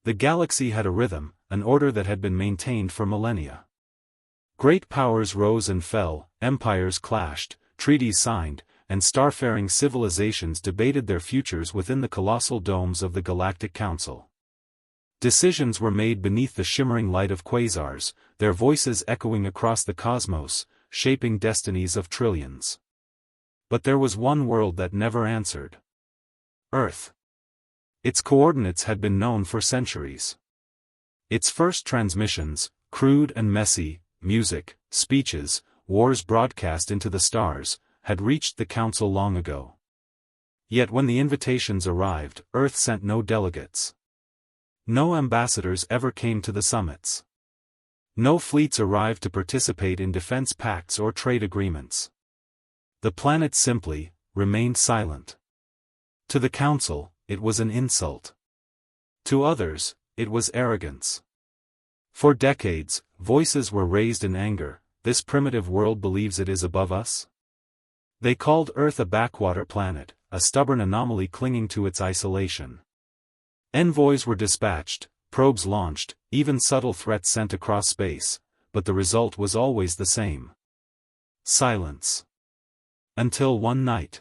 The galaxy had a rhythm, an order that had been maintained for millennia. Great powers rose and fell, empires clashed, treaties signed, and starfaring civilizations debated their futures within the colossal domes of the Galactic Council. Decisions were made beneath the shimmering light of quasars, their voices echoing across the cosmos, shaping destinies of trillions. But there was one world that never answered. Earth. Its coordinates had been known for centuries. Its first transmissions, crude and messy, music, speeches, wars broadcast into the stars, had reached the Council long ago. Yet when the invitations arrived, Earth sent no delegates. No ambassadors ever came to the summits. No fleets arrived to participate in defense pacts or trade agreements. The planet simply remained silent. To the Council, it was an insult. To others, it was arrogance. For decades, voices were raised in anger. This primitive world believes it is above us? They called Earth a backwater planet, a stubborn anomaly clinging to its isolation. Envoys were dispatched, probes launched, even subtle threats sent across space, but the result was always the same. Silence. Until one night.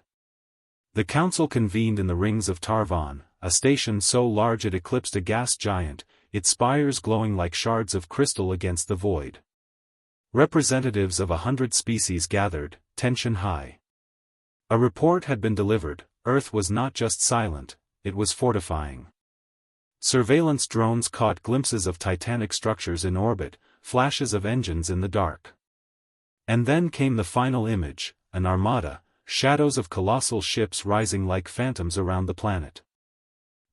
The Council convened in the rings of Tarvan, a station so large it eclipsed a gas giant, its spires glowing like shards of crystal against the void. Representatives of 100 species gathered, tension high. A report had been delivered. Earth was not just silent, it was fortifying. Surveillance drones caught glimpses of titanic structures in orbit, flashes of engines in the dark. And then came the final image, an armada, shadows of colossal ships rising like phantoms around the planet.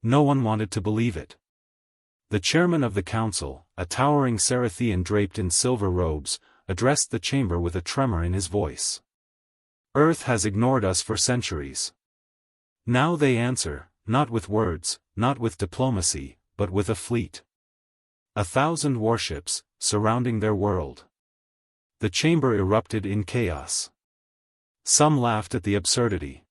No one wanted to believe it. The chairman of the Council, a towering Cerathian draped in silver robes, addressed the chamber with a tremor in his voice. Earth has ignored us for centuries. Now they answer, not with words, not with diplomacy, but with a fleet. 1,000 warships, surrounding their world. The chamber erupted in chaos. Some laughed at the absurdity.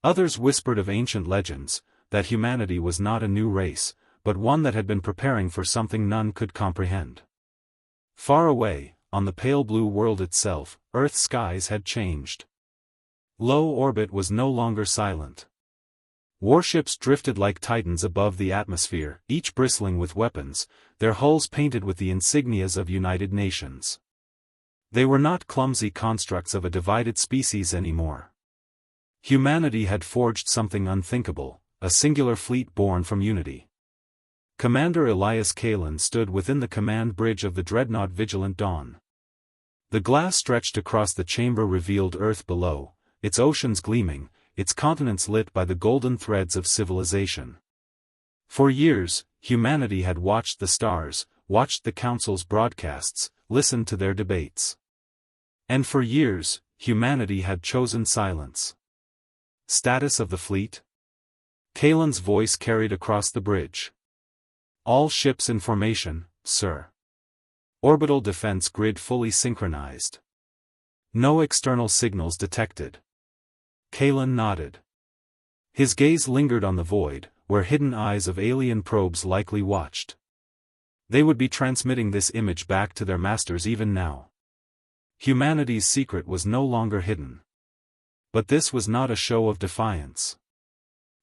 Others whispered of ancient legends, that humanity was not a new race, but one that had been preparing for something none could comprehend. Far away, on the pale blue world itself, Earth's skies had changed. Low orbit was no longer silent. Warships drifted like titans above the atmosphere, each bristling with weapons, their hulls painted with the insignias of United Nations. They were not clumsy constructs of a divided species anymore. Humanity had forged something unthinkable, a singular fleet born from unity. Commander Elias Kalen stood within the command bridge of the dreadnought Vigilant Dawn. The glass stretched across the chamber revealed Earth below, its oceans gleaming, its continents lit by the golden threads of civilization. For years, humanity had watched the stars, watched the Council's broadcasts, listened to their debates. And for years, humanity had chosen silence. Status of the fleet? Kalen's voice carried across the bridge. All ships in formation, sir. Orbital defense grid fully synchronized. No external signals detected. Kalen nodded. His gaze lingered on the void, where hidden eyes of alien probes likely watched. They would be transmitting this image back to their masters even now. Humanity's secret was no longer hidden. But this was not a show of defiance.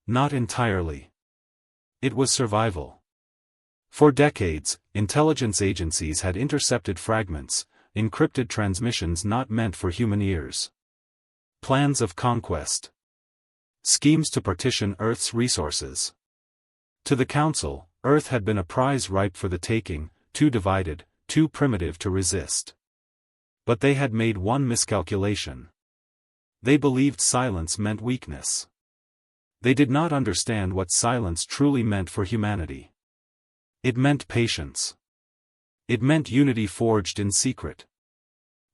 Not entirely. It was survival. For decades, intelligence agencies had intercepted fragments, encrypted transmissions not meant for human ears. Plans of conquest. Schemes to partition Earth's resources. To the Council, Earth had been a prize ripe for the taking, too divided, too primitive to resist. But they had made one miscalculation. They believed silence meant weakness. They did not understand what silence truly meant for humanity. It meant patience. It meant unity forged in secret.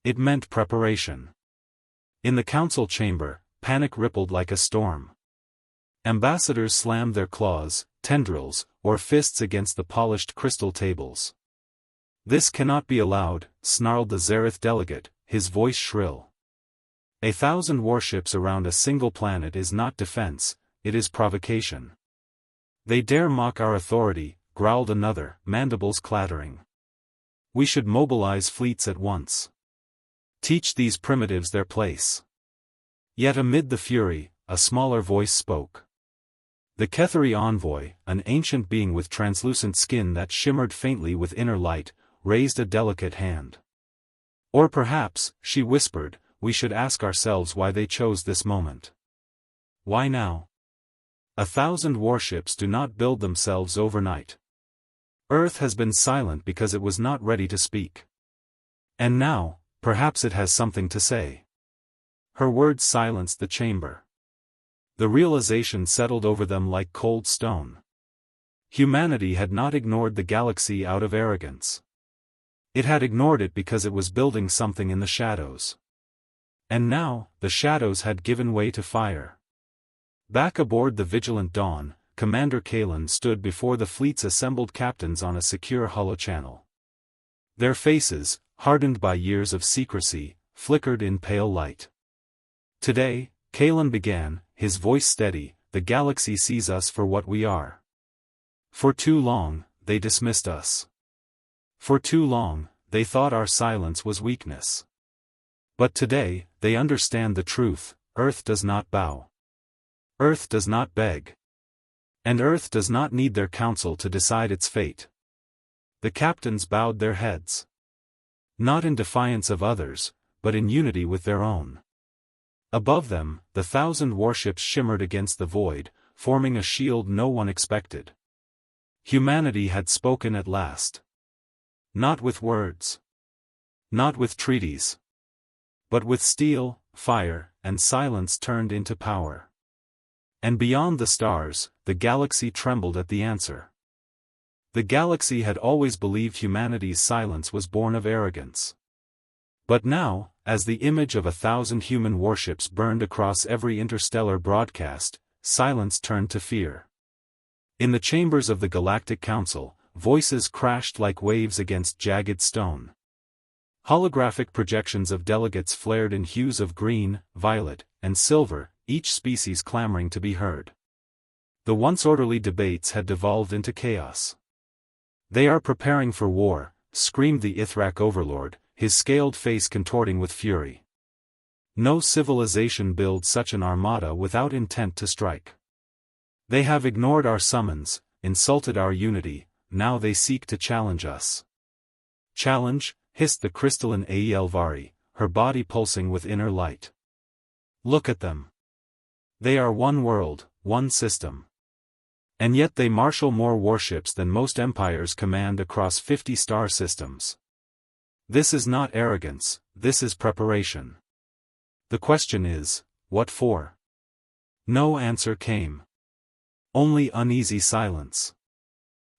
It meant preparation. In the Council chamber, panic rippled like a storm. Ambassadors slammed their claws, tendrils, or fists against the polished crystal tables. This cannot be allowed, snarled the Zareth delegate, his voice shrill. 1,000 warships around a single planet is not defense, it is provocation. They dare mock our authority, growled another, mandibles clattering. We should mobilize fleets at once. Teach these primitives their place. Yet amid the fury, a smaller voice spoke. The Ketheri envoy, an ancient being with translucent skin that shimmered faintly with inner light, raised a delicate hand. Or perhaps, she whispered, we should ask ourselves why they chose this moment. Why now? 1,000 warships do not build themselves overnight. Earth has been silent because it was not ready to speak. And now, perhaps it has something to say. Her words silenced the chamber. The realization settled over them like cold stone. Humanity had not ignored the galaxy out of arrogance. It had ignored it because it was building something in the shadows. And now, the shadows had given way to fire. Back aboard the Vigilant Dawn, Commander Kalen stood before the fleet's assembled captains on a secure holochannel. Their faces, hardened by years of secrecy, flickered in pale light. Today, Kalen began, his voice steady, the galaxy sees us for what we are. For too long, they dismissed us. For too long, they thought our silence was weakness. But today, they understand the truth, Earth does not bow. Earth does not beg. And Earth does not need their council to decide its fate. The captains bowed their heads. Not in defiance of others, but in unity with their own. Above them, the 1,000 warships shimmered against the void, forming a shield no one expected. Humanity had spoken at last. Not with words. Not with treaties. But with steel, fire, and silence turned into power. And beyond the stars, the galaxy trembled at the answer. The galaxy had always believed humanity's silence was born of arrogance. But now, as the image of 1,000 human warships burned across every interstellar broadcast, silence turned to fear. In the chambers of the Galactic Council, voices crashed like waves against jagged stone. Holographic projections of delegates flared in hues of green, violet, and silver, each species clamoring to be heard. The once orderly debates had devolved into chaos. They are preparing for war, screamed the Ithrak overlord, his scaled face contorting with fury. No civilization builds such an armada without intent to strike. They have ignored our summons, insulted our unity, now they seek to challenge us. Challenge? Hissed the crystalline Aelvari, her body pulsing with inner light. Look at them. They are one world, one system. And yet they marshal more warships than most empires command across 50 star systems. This is not arrogance, this is preparation. The question is, what for? No answer came. Only uneasy silence.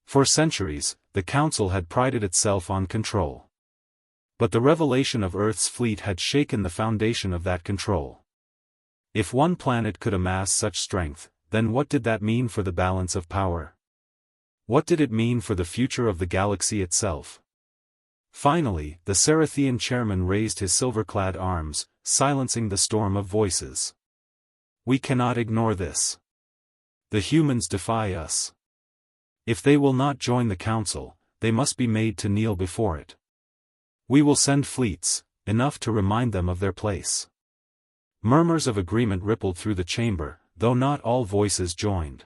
For centuries, the Council had prided itself on control. But the revelation of Earth's fleet had shaken the foundation of that control. If one planet could amass such strength, then what did that mean for the balance of power? What did it mean for the future of the galaxy itself? Finally, the Cerathian chairman raised his silver-clad arms, silencing the storm of voices. We cannot ignore this. The humans defy us. If they will not join the Council, they must be made to kneel before it. We will send fleets, enough to remind them of their place. Murmurs of agreement rippled through the chamber, though not all voices joined.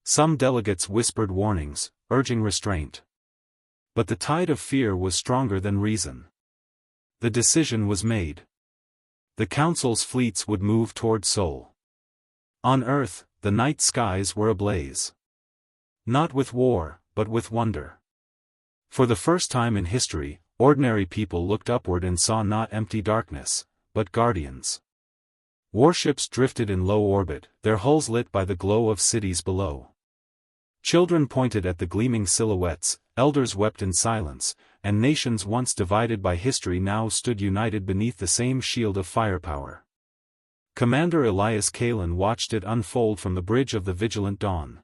Some delegates whispered warnings, urging restraint. But the tide of fear was stronger than reason. The decision was made. The Council's fleets would move toward Sol. On Earth, the night skies were ablaze. Not with war, but with wonder. For the first time in history, ordinary people looked upward and saw not empty darkness, but guardians. Warships drifted in low orbit, their hulls lit by the glow of cities below. Children pointed at the gleaming silhouettes, elders wept in silence, and nations once divided by history now stood united beneath the same shield of firepower. Commander Elias Kalen watched it unfold from the bridge of the Vigilant Dawn.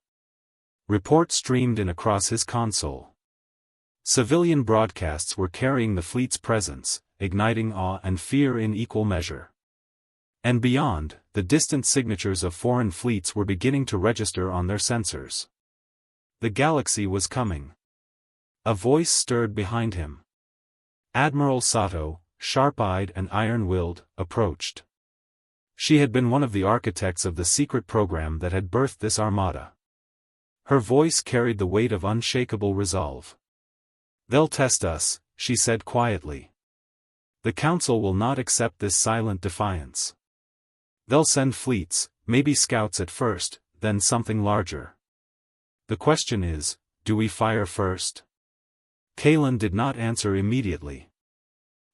Reports streamed in across his console. Civilian broadcasts were carrying the fleet's presence, igniting awe and fear in equal measure. And beyond, the distant signatures of foreign fleets were beginning to register on their sensors. The galaxy was coming. A voice stirred behind him. Admiral Sato, sharp-eyed and iron-willed, approached. She had been one of the architects of the secret program that had birthed this armada. Her voice carried the weight of unshakable resolve. "They'll test us," she said quietly. "The Council will not accept this silent defiance. They'll send fleets, maybe scouts at first, then something larger. The question is, do we fire first?" Kalen did not answer immediately.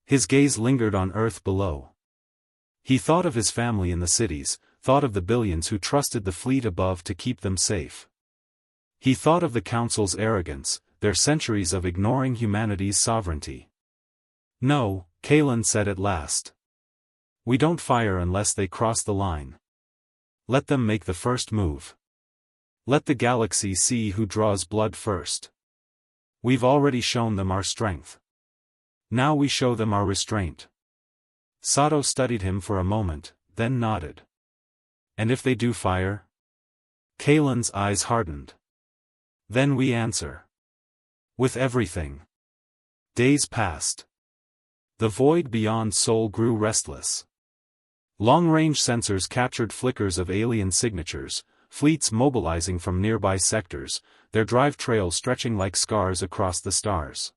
His gaze lingered on Earth below. He thought of his family in the cities, thought of the billions who trusted the fleet above to keep them safe. He thought of the Council's arrogance, their centuries of ignoring humanity's sovereignty. "No," Kalen said at last. "We don't fire unless they cross the line. Let them make the first move. Let the galaxy see who draws blood first. We've already shown them our strength. Now we show them our restraint." Sato studied him for a moment, then nodded. "And if they do fire?" Kalen's eyes hardened. "Then we answer. With everything." Days passed. The void beyond Sol grew restless. Long-range sensors captured flickers of alien signatures, fleets mobilizing from nearby sectors, their drive trails stretching like scars across the stars.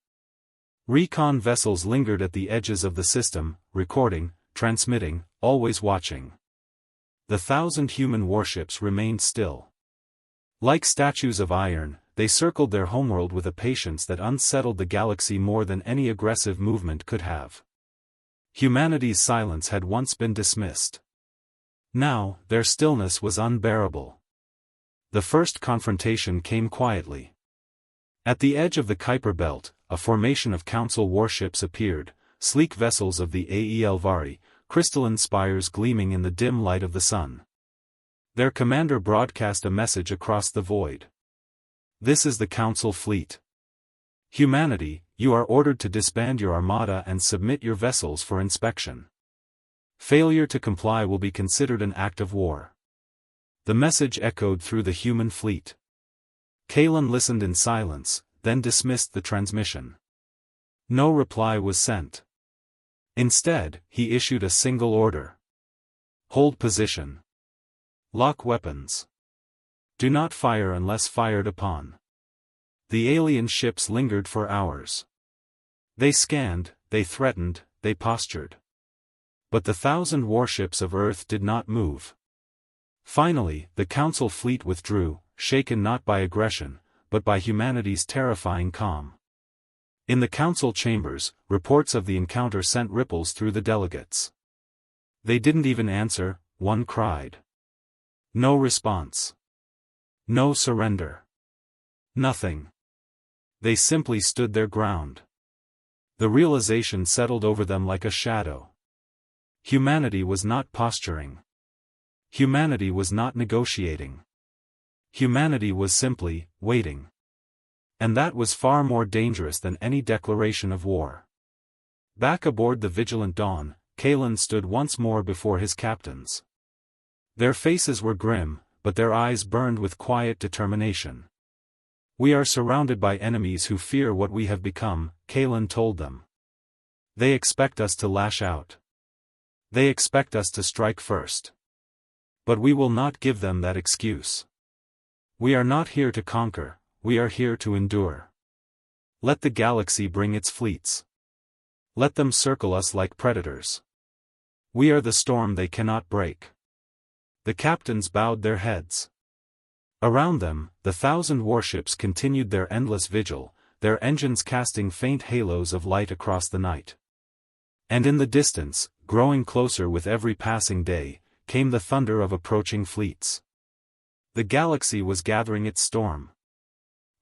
Recon vessels lingered at the edges of the system, recording, transmitting, always watching. The 1,000 human warships remained still. Like statues of iron, they circled their homeworld with a patience that unsettled the galaxy more than any aggressive movement could have. Humanity's silence had once been dismissed. Now, their stillness was unbearable. The first confrontation came quietly. At the edge of the Kuiper Belt, a formation of Council warships appeared, sleek vessels of the HFY, crystalline spires gleaming in the dim light of the sun. Their commander broadcast a message across the void. "This is the Council fleet. Humanity, you are ordered to disband your armada and submit your vessels for inspection. Failure to comply will be considered an act of war." The message echoed through the human fleet. Kalen listened in silence, then dismissed the transmission. No reply was sent. Instead, he issued a single order. "Hold position. Lock weapons. Do not fire unless fired upon." The alien ships lingered for hours. They scanned, they threatened, they postured. But the 1,000 warships of Earth did not move. Finally, the Council fleet withdrew, shaken not by aggression, but by humanity's terrifying calm. In the Council chambers, reports of the encounter sent ripples through the delegates. "They didn't even answer," one cried. "No response. No surrender. Nothing. They simply stood their ground." The realization settled over them like a shadow. Humanity was not posturing. Humanity was not negotiating. Humanity was simply waiting. And that was far more dangerous than any declaration of war. Back aboard the Vigilant Dawn, Kalen stood once more before his captains. Their faces were grim, but their eyes burned with quiet determination. "We are surrounded by enemies who fear what we have become," Kalen told them. "They expect us to lash out. They expect us to strike first. But we will not give them that excuse. We are not here to conquer, we are here to endure. Let the galaxy bring its fleets. Let them circle us like predators. We are the storm they cannot break." The captains bowed their heads. Around them, the 1,000 warships continued their endless vigil, their engines casting faint halos of light across the night. And in the distance, growing closer with every passing day, came the thunder of approaching fleets. The galaxy was gathering its storm.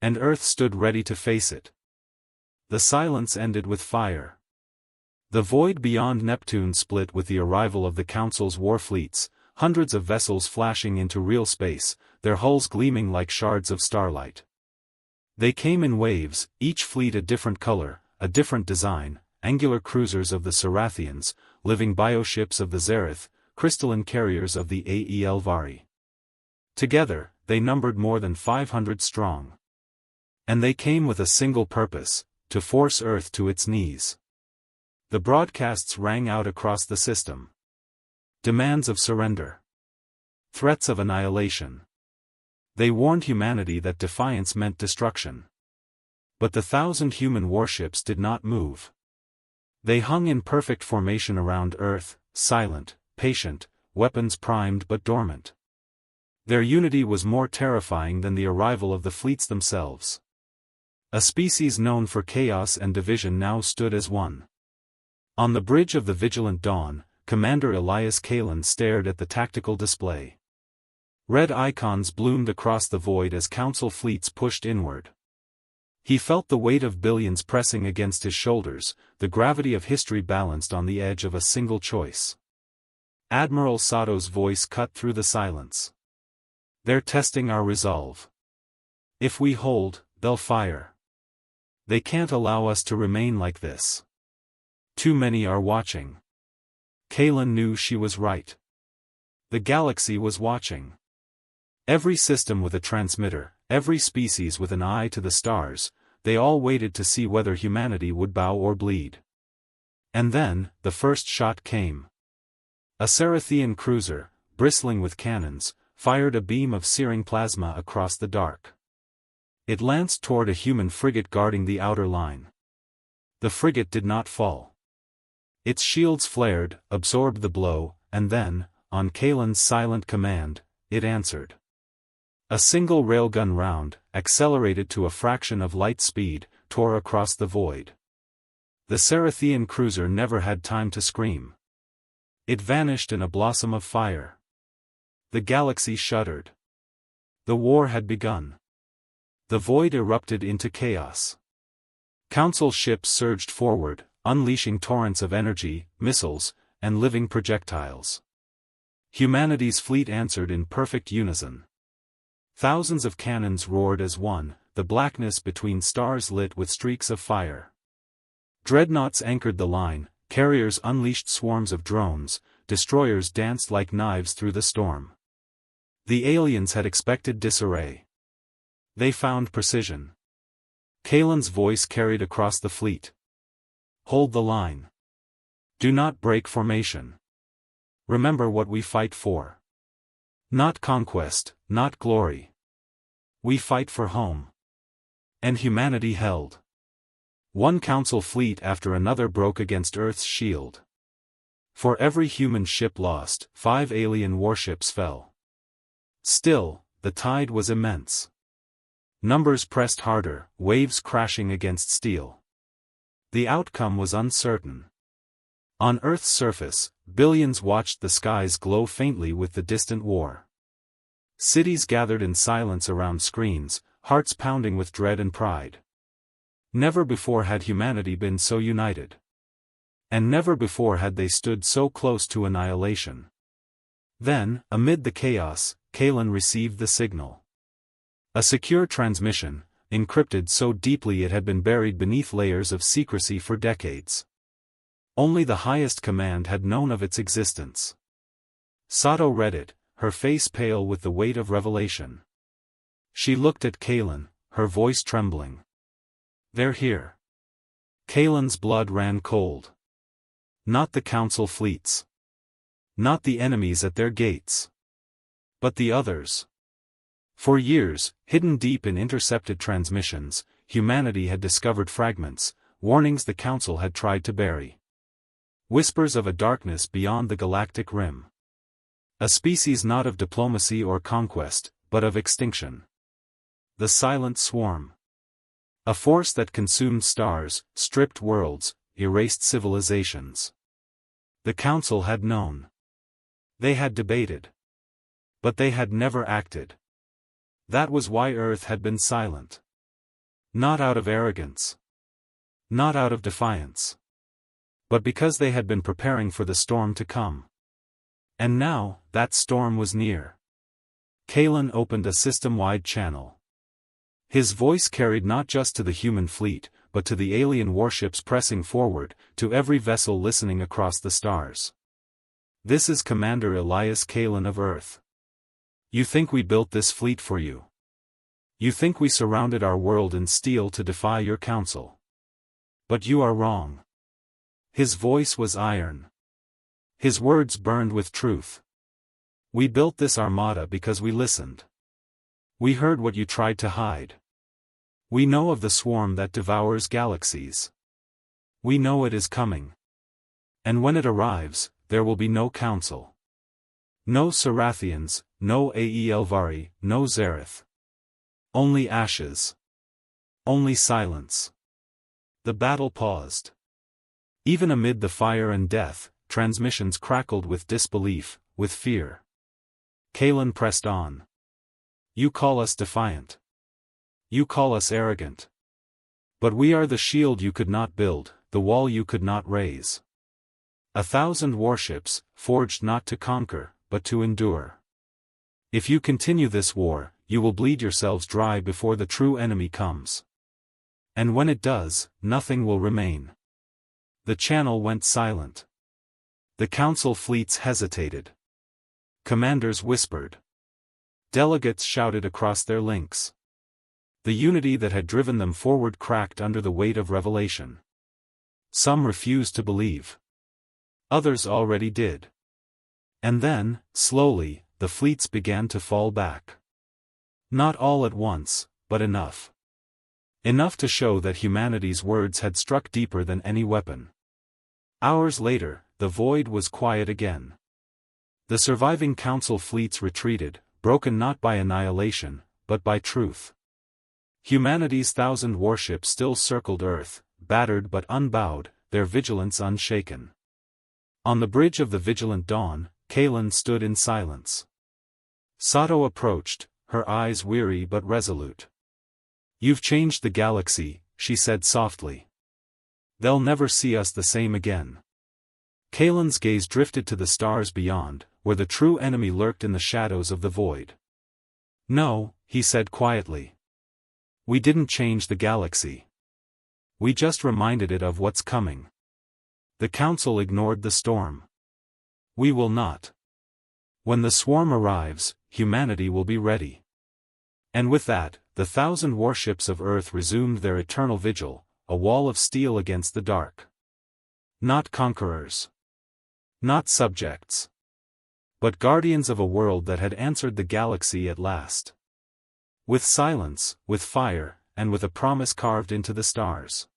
And Earth stood ready to face it. The silence ended with fire. The void beyond Neptune split with the arrival of the Council's war fleets, hundreds of vessels flashing into real space, their hulls gleaming like shards of starlight. They came in waves, each fleet a different color, a different design, angular cruisers of the Sarathians, living bioships of the Zereth, crystalline carriers of the HFY. Together, they numbered more than 500 strong. And they came with a single purpose: to force Earth to its knees. The broadcasts rang out across the system. Demands of surrender. Threats of annihilation. They warned humanity that defiance meant destruction. But the 1,000 human warships did not move. They hung in perfect formation around Earth, silent, patient, weapons primed but dormant. Their unity was more terrifying than the arrival of the fleets themselves. A species known for chaos and division now stood as one. On the bridge of the Vigilant Dawn, Commander Elias Kalen stared at the tactical display. Red icons bloomed across the void as Council fleets pushed inward. He felt the weight of billions pressing against his shoulders, the gravity of history balanced on the edge of a single choice. Admiral Sato's voice cut through the silence. "They're testing our resolve. If we hold, they'll fire. They can't allow us to remain like this. Too many are watching." Kalen knew she was right. The galaxy was watching. Every system with a transmitter, every species with an eye to the stars, they all waited to see whether humanity would bow or bleed. And then, the first shot came. A Cerathian cruiser, bristling with cannons, fired a beam of searing plasma across the dark. It lanced toward a human frigate guarding the outer line. The frigate did not fall. Its shields flared, absorbed the blow, and then, on Kalen's silent command, it answered. A single railgun round, accelerated to a fraction of light speed, tore across the void. The Cerathian cruiser never had time to scream. It vanished in a blossom of fire. The galaxy shuddered. The war had begun. The void erupted into chaos. Council ships surged forward, unleashing torrents of energy, missiles, and living projectiles. Humanity's fleet answered in perfect unison. Thousands of cannons roared as one, the blackness between stars lit with streaks of fire. Dreadnoughts anchored the line, carriers unleashed swarms of drones, destroyers danced like knives through the storm. The aliens had expected disarray. They found precision. Kalen's voice carried across the fleet. "Hold the line. Do not break formation. Remember what we fight for. Not conquest, not glory. We fight for home." And humanity held. One council fleet after another broke against Earth's shield. For every human ship lost, 5 alien warships fell. Still, the tide was immense. Numbers pressed harder, waves crashing against steel. The outcome was uncertain. On Earth's surface, billions watched the skies glow faintly with the distant war. Cities gathered in silence around screens, hearts pounding with dread and pride. Never before had humanity been so united. And never before had they stood so close to annihilation. Then, amid the chaos, Kalen received the signal. A secure transmission, encrypted so deeply it had been buried beneath layers of secrecy for decades. Only the highest command had known of its existence. Sato read it, her face pale with the weight of revelation. She looked at Kalen, her voice trembling. "They're here." Kalen's blood ran cold. Not the council fleets. Not the enemies at their gates. But the others. For years, hidden deep in intercepted transmissions, humanity had discovered fragments, warnings the council had tried to bury. Whispers of a darkness beyond the galactic rim. A species not of diplomacy or conquest, but of extinction. The Silent Swarm. A force that consumed stars, stripped worlds, erased civilizations. The council had known. They had debated. But they had never acted. That was why Earth had been silent. Not out of arrogance. Not out of defiance. But because they had been preparing for the storm to come. And now, that storm was near. Kalen opened a system-wide channel. His voice carried not just to the human fleet, but to the alien warships pressing forward, to every vessel listening across the stars. "This is Commander Elias Kalen of Earth. You think we built this fleet for you? You think we surrounded our world in steel to defy your counsel. But you are wrong. His voice was iron. His words burned with truth. We built this armada because we listened. We heard what you tried to hide. We know of the swarm that devours galaxies. We know it is coming. And when it arrives, there will be no council. No Sarathians, no Aelvari, no Zareth. Only ashes. Only silence. The battle paused. Even amid the fire and death, transmissions crackled with disbelief, with fear. Kalen pressed on. You call us defiant. You call us arrogant. But we are the shield you could not build, the wall you could not raise. 1,000 warships, forged not to conquer, but to endure. If you continue this war, you will bleed yourselves dry before the true enemy comes. And when it does, nothing will remain. The channel went silent. The council fleets hesitated. Commanders whispered. Delegates shouted across their links. The unity that had driven them forward cracked under the weight of revelation. Some refused to believe. Others already did. And then, slowly, the fleets began to fall back. Not all at once, but enough. Enough to show that humanity's words had struck deeper than any weapon. Hours later, the void was quiet again. The surviving council fleets retreated, broken not by annihilation, but by truth. Humanity's 1,000 warships still circled Earth, battered but unbowed, their vigilance unshaken. On the bridge of the vigilant dawn, Kalen stood in silence. Sato approached, her eyes weary but resolute. You've changed the galaxy, she said softly. They'll never see us the same again. Kalen's gaze drifted to the stars beyond, where the true enemy lurked in the shadows of the void. No, he said quietly. We didn't change the galaxy. We just reminded it of what's coming. The council ignored the storm. We will not. When the swarm arrives, humanity will be ready. And with that, the 1,000 warships of Earth resumed their eternal vigil, a wall of steel against the dark. Not conquerors. Not subjects. But guardians of a world that had answered the galaxy at last. With silence, with fire, and with a promise carved into the stars.